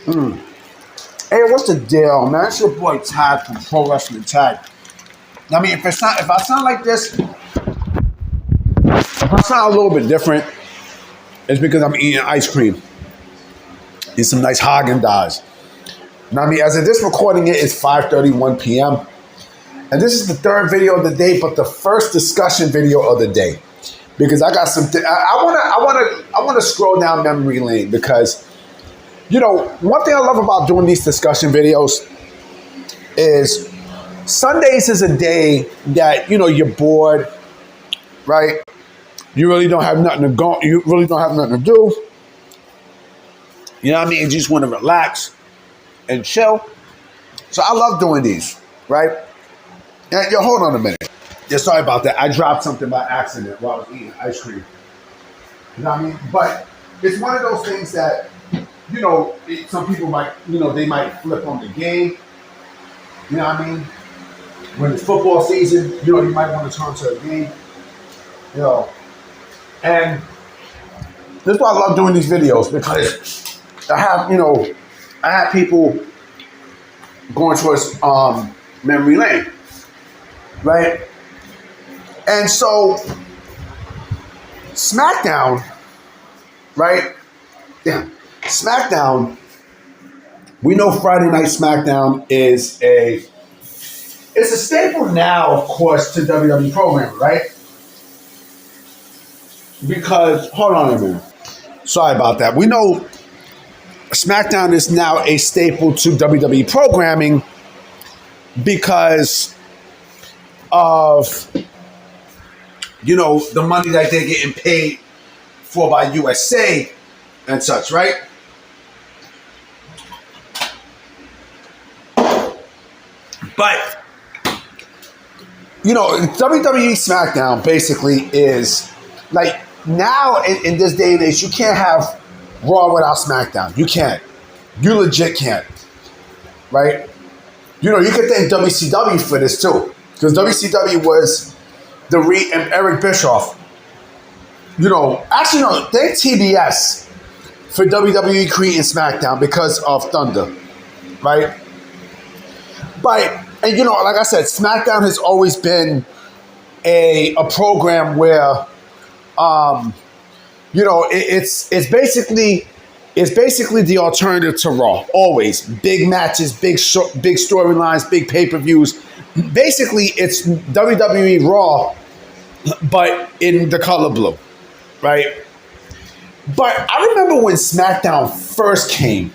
Hey, what's the deal, man? It's your boy Todd from Pro Wrestling Tag. I mean, if I sound like this, if I sound a little bit different, it's because I'm eating ice cream. Eat some nice Haagen-Dazs. Now, I mean, as of this recording, it's 5:31 p.m. And this is the third video of the day, but the first discussion video of the day. Because I got something, I wanna scroll down memory lane because, you know, one thing I love about doing these discussion videos is Sundays is a day that, you know, you're bored, right? You really don't have nothing to go, you really don't have nothing to do. You know what I mean? You just want to relax and chill. So I love doing these, right? And yo, hold on a minute. Yeah, sorry about that. I dropped something by accident while I was eating ice cream. You know what I mean? But it's one of those things that, you know, some people might, you know, they might flip on the game. You know what I mean? When it's football season, you know, you might want to turn to a game. You know, and this is why I love doing these videos because I have people going towards memory lane, right? And so SmackDown, right? Yeah, SmackDown. We know Friday Night SmackDown is a staple now, of course, to WWE programming, right? Because, hold on a minute. Sorry about that. We know SmackDown is now a staple to WWE programming because of, you know, the money that they're getting paid for by USA and such, right? But, you know, WWE SmackDown basically is like, now in this day and age, you can't have Raw without SmackDown. You can't. You legit can't. Right? You know, you could thank WCW for this too. Because WCW was the and Eric Bischoff. You know, actually no, thank TBS for WWE creating SmackDown because of Thunder. Right? But, and you know, like I said, SmackDown has always been a program where you know, it's basically the alternative to Raw. Always big matches, big storylines, big pay-per-views. Basically, it's WWE Raw, but in the color blue, right? But I remember when SmackDown first came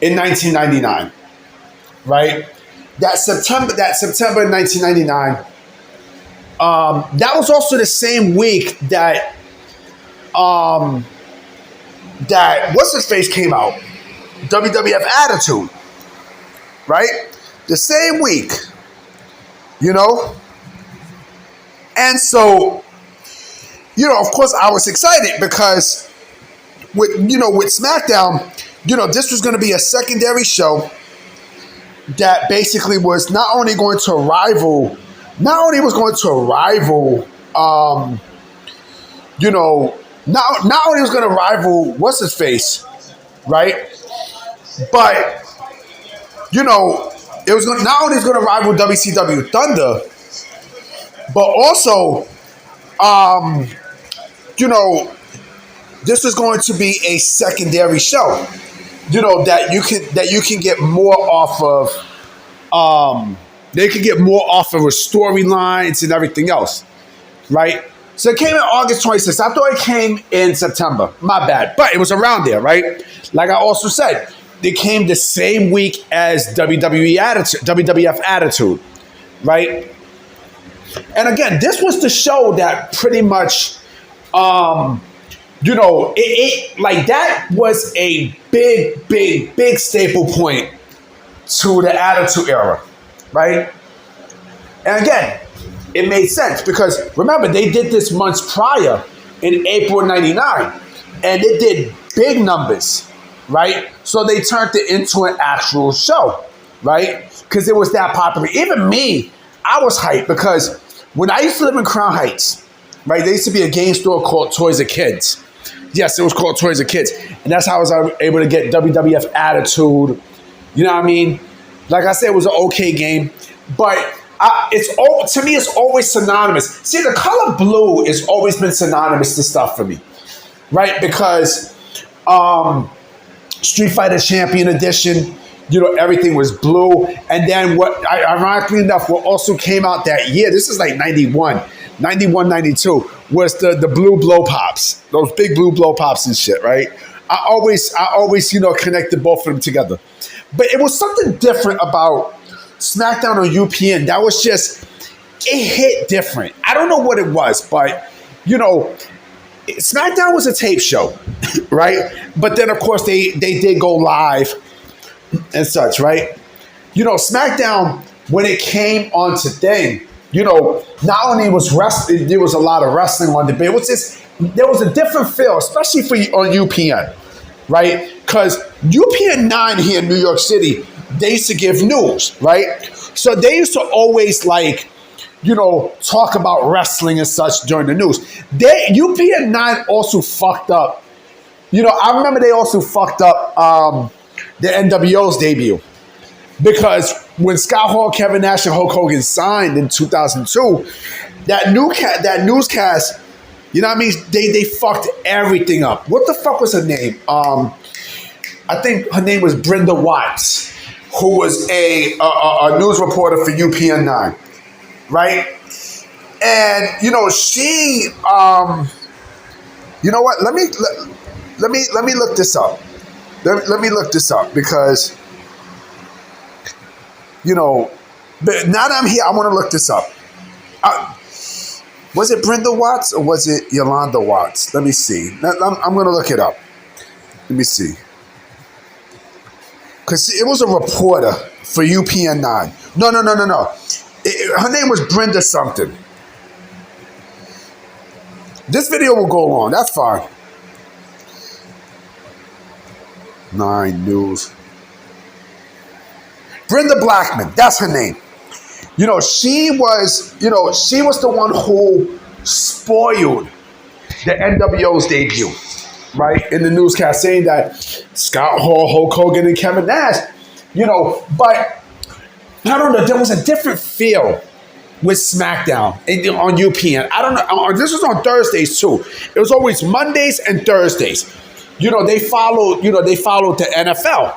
in 1999, right? That September 1999. That was also the same week that what's his face came out, WWF Attitude, right? The same week, you know. And so, you know, of course, I was excited because with SmackDown, you know, this was going to be a secondary show that basically was not only was going to rival, you know, not only was going to rival what's his face, right? But you know, it was not only going to rival WCW Thunder, but also, you know, this was going to be a secondary show. You know, that you can get more off of. They could get more off of storylines and everything else, right? So it came in August 26th. I thought it came in September. My bad. But it was around there, right? Like I also said, it came the same week as WWF Attitude, right? And again, this was the show that pretty much, you know, it like that was a big staple point to the Attitude Era. Right? And again, it made sense because remember, they did this months prior in April 99 and it did big numbers, right? So they turned it into an actual show, right? Because it was that popular. Even me, I was hyped because when I used to live in Crown Heights, right, there used to be a game store called Toys of Kids. Yes, it was called Toys of Kids. And that's how I was able to get WWF Attitude. You know what I mean? Like I said, it was an okay game. But to me, it's always synonymous. See, the color blue has always been synonymous to stuff for me. Right? Because Street Fighter Champion Edition, everything was blue. And then ironically enough, what also came out that year, this is like 91, 92, was the blue blow pops. Those big blue blow pops and shit, right? I always connected both of them together. But it was something different about SmackDown on UPN. That was just, it hit different. I don't know what it was, but, SmackDown was a tape show, right? But then, of course, they did go live and such, right? SmackDown, when it came onto thing, not only was wrestling, there was a lot of wrestling on the, but it was just, there was a different feel, especially on UPN, right? Because UPN 9 here in New York City, they used to give news, right? So they used to always talk about wrestling and such during the news. UPN 9 also fucked up. I remember they also fucked up the NWO's debut. Because when Scott Hall, Kevin Nash, and Hulk Hogan signed in 2002, that newscast, they fucked everything up. What the fuck was her name? I think her name was Brenda Watts, who was a news reporter for UPN 9, right? And she, you know what? Let me look this up. Let me look this up because. But now that I'm here, I want to look this up. Was it Brenda Watts or was it Yolanda Watts? Let me see. I'm going to look it up. Let me see. Because it was a reporter for UPN 9. No. Her name was Brenda something. This video will go long. That's fine. 9 News. Brenda Blackman, that's her name. She was the one who spoiled the NWO's debut, right? In the newscast saying that Scott Hall, Hulk Hogan, and Kevin Nash, but I don't know, there was a different feel with SmackDown on UPN. I don't know, this was on Thursdays too. It was always Mondays and Thursdays. They followed the NFL.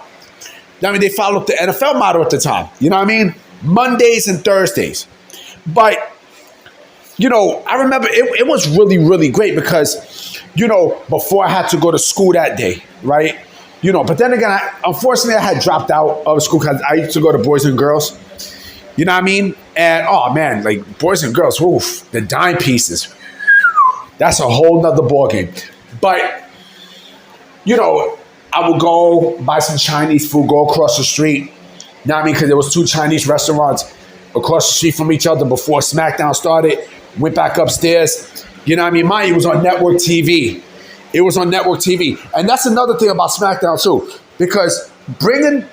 They followed the NFL model at the time. You know what I mean? Mondays and Thursdays. But, I remember it was really, really great because, before I had to go to school that day, right? But then again, unfortunately, I had dropped out of school because I used to go to Boys and Girls. You know what I mean? And, oh, man, like Boys and Girls, oof, the dime pieces. That's a whole nother ballgame. But, I would go buy some Chinese food, go across the street. You know what I mean? Because there was 2 Chinese restaurants across the street from each other before SmackDown started. Went back upstairs. You know what I mean? Mine, it was on network TV. It was on network TV. And that's another thing about SmackDown too. Because bringing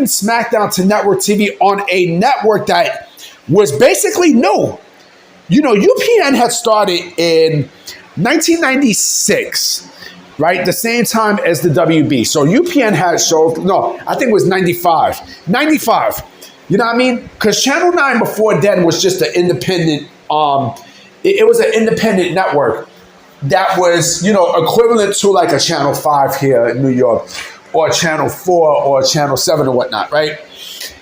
SmackDown to network TV on a network that was basically new. UPN had started in 1996. Right? The same time as the WB. So UPN had shows, I think it was 95. 95. You know what I mean? Because Channel 9 before then was just an independent, it was an independent network that was, equivalent to like a Channel 5 here in New York, or Channel 4 or Channel 7 or whatnot, right?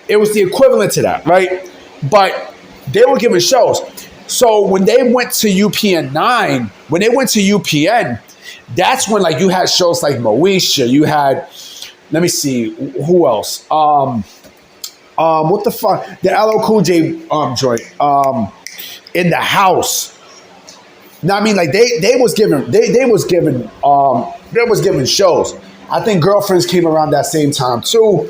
It was the equivalent to that, right? But they were giving shows. So when they went to UPN 9, when they went to UPN, that's when you had shows like Moesha. You had, let me see, who else? What the fuck? The LL Cool J joint. In the House. Now I mean, they was giving shows. I think Girlfriends came around that same time too.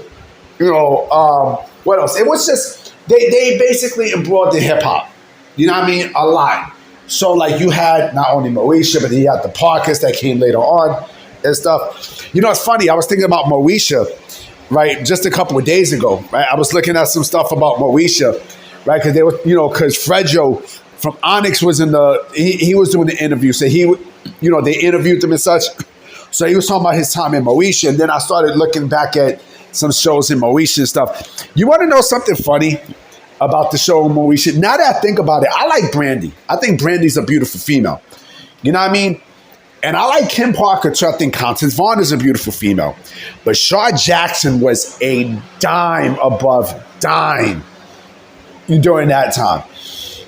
What else? It was just they basically embroidered hip hop. You know what I mean? A lot. So you had not only Moesha, but you had the Parkers that came later on and stuff. It's funny. I was thinking about Moesha, right, just a couple of days ago, right? I was looking at some stuff about Moesha, right? Because they were, because from Onyx was in he was doing the interview. So they interviewed him and such. So he was talking about his time in Moesha. And then I started looking back at some shows in Moesha and stuff. You want to know something funny about the show in Moesha? Now that I think about it, I like Brandy. I think Brandy's a beautiful female. You know what I mean? And I like Kim Parker too. I think Constance Vaughn is a beautiful female. But Shaw Jackson was a dime above dime during that time.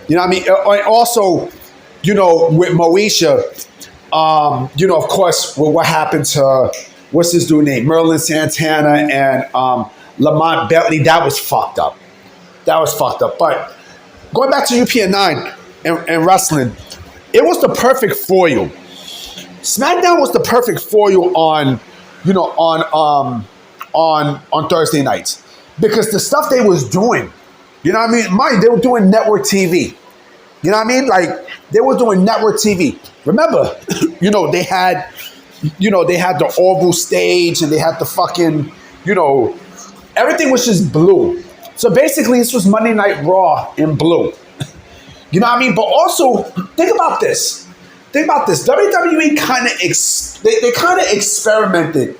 You know what I mean? And also, with Moesha, of course, what happened to, what's his dude name? Merlin Santana and Lamont Bentley. That was fucked up. But going back to UPN 9 and wrestling, it was the perfect foil. SmackDown was the perfect foil on Thursday nights because the stuff they was doing, you know what I mean? They were doing network TV. You know what I mean? Like they were doing network TV. Remember, they had the oval stage and they had the fucking, everything was just blue. So basically, this was Monday Night Raw in blue. You know what I mean? But also, think about this. WWE kind of experimented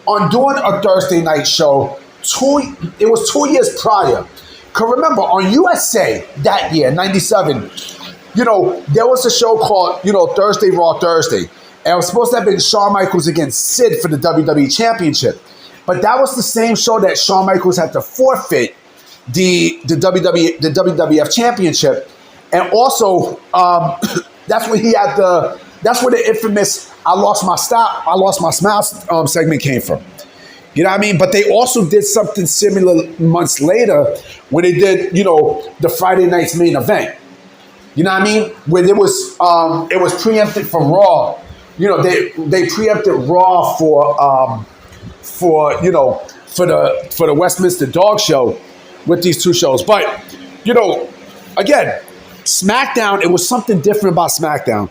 on doing a Thursday night show. It was 2 years prior. Because remember, on USA that year, 97, there was a show called, Thursday Raw Thursday. And it was supposed to have been Shawn Michaels against Sid for the WWE Championship. But that was the same show that Shawn Michaels had to forfeit the WWF Championship. And also, that's where the infamous "I lost my smile" segment came from. You know what I mean? But they also did something similar months later when they did, the Friday night's main event. You know what I mean? Where it was preempted for Raw. They preempted Raw for the Westminster Dog Show with these two shows. But again, SmackDown, it was something different about SmackDown.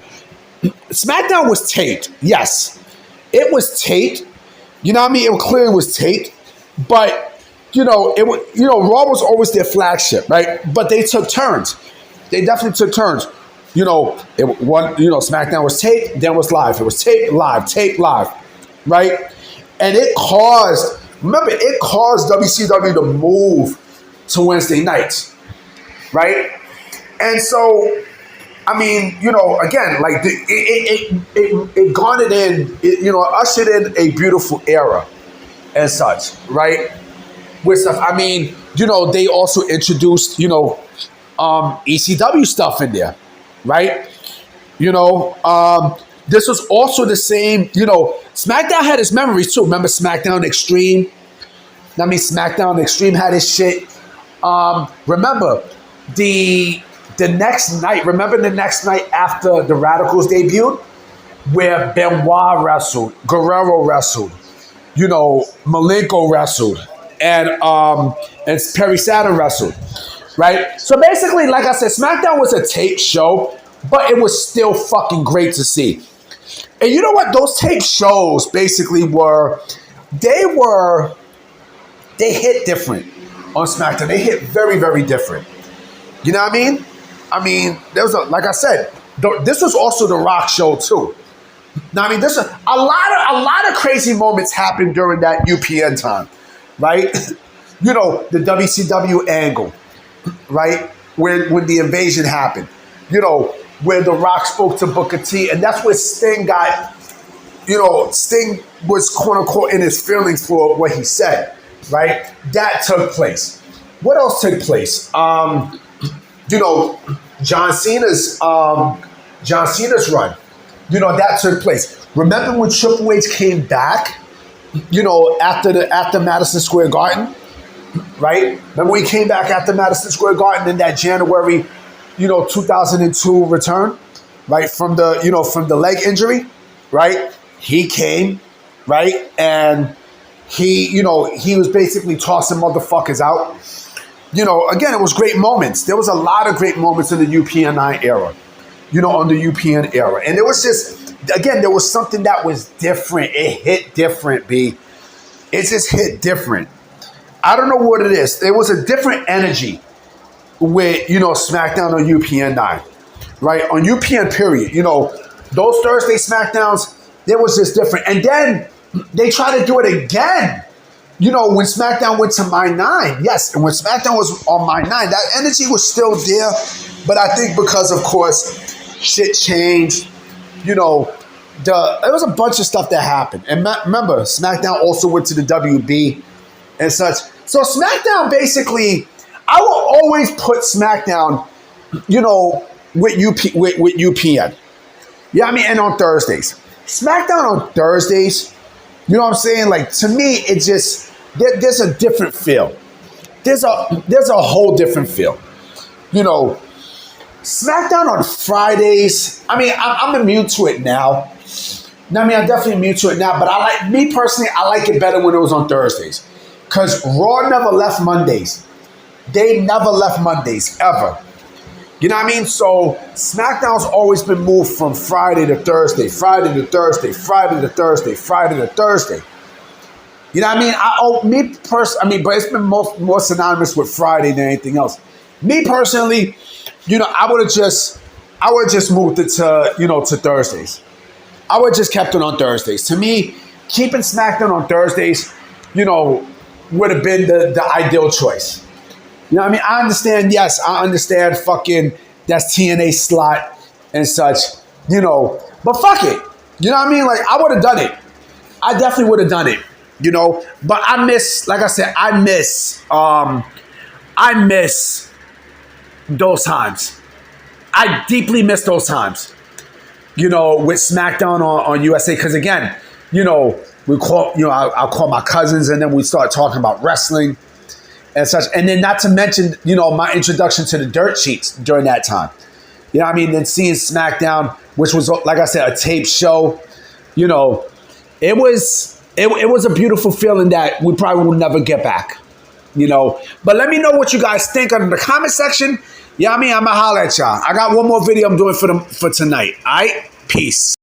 SmackDown was taped. Yes, it was taped. You know what I mean? It clearly was taped. But, Raw was always their flagship, right? But they took turns. They definitely took turns. SmackDown was taped, then was live. It was taped, live, right? And it caused WCW to move to Wednesday nights, right? And so, I mean, again, like it garnered ushered in a beautiful era as such, right? With stuff, I mean, they also introduced, ECW stuff in there, right? This was also the same, SmackDown had its memories too. Remember SmackDown Extreme? SmackDown Extreme had its shit. Remember the next night after the Radicals debuted, where Benoit wrestled, Guerrero wrestled, Malenko wrestled, and Perry Saturn wrestled, right? So basically, like I said, SmackDown was a taped show, but it was still fucking great to see. And you know what? Those taped shows basically they hit different on SmackDown. They hit very, very different. You know what I mean? There was like I said, this was also the Rock show too. Now, I mean, there's a lot of crazy moments happened during that UPN time, right? The WCW angle, right? When the invasion happened, where The Rock spoke to Booker T, and that's where Sting got, Sting was quote unquote in his feelings for what he said, right? That took place. What else took place? John Cena's run. That took place. Remember when Triple H came back, after Madison Square Garden, right? Remember when he came back after Madison Square Garden in that January, 2002 return, right? From the leg injury, right? He came, right? And he was basically tossing motherfuckers out. Again, it was great moments. There was a lot of great moments in the UPN 9 era, on the UPN era. And it was just, again, there was something that was different. It hit different, B. It just hit different. I don't know what it is. There was a different energy with, SmackDown on UPN 9. right? On UPN, period. You know, those Thursday SmackDowns, it was just different. And then they tried to do it again. You know, when SmackDown went to My9, yes, and when SmackDown was on My9, that energy was still there. But I think because, of course, shit changed, you know, there was a bunch of stuff that happened. And remember, SmackDown also went to the WB and such. So SmackDown basically, I will always put SmackDown, you know, with UPN. Yeah, I mean, and on Thursdays. SmackDown on Thursdays, you know what I'm saying? Like, to me, it just, there's a different feel. There's a whole different feel. You know, SmackDown on Fridays, I mean, I'm immune to it now. I mean, I'm definitely immune to it now, but me personally, I like it better when it was on Thursdays. Because Raw never left Mondays. They never left Mondays, ever. You know what I mean? So SmackDown's always been moved from Friday to Thursday, Friday to Thursday, Friday to Thursday, Friday to Thursday. You know what I mean? But it's been more synonymous with Friday than anything else. Me personally, you know, I would have just moved it to, you know, to Thursdays. I would have just kept it on Thursdays. To me, keeping SmackDown on Thursdays, you know, would have been the ideal choice. You know what I mean? I understand, yes, I understand fucking that's TNA slot and such, you know, but fuck it. You know what I mean? Like, I would have done it. I definitely would have done it, you know, but I miss, like I said, I miss those times. I deeply miss those times, you know, with SmackDown on USA. Because again, you know, I'll call my cousins and then we start talking about wrestling and such. And then not to mention, you know, my introduction to the dirt sheets during that time. You know what I mean? Then seeing SmackDown, which was, like I said, a tape show, you know, it was a beautiful feeling that we probably will never get back, you know. But let me know what you guys think in the comment section. Yeah, I mean, I'm going to holler at y'all. I got one more video I'm doing for tonight. All right? Peace.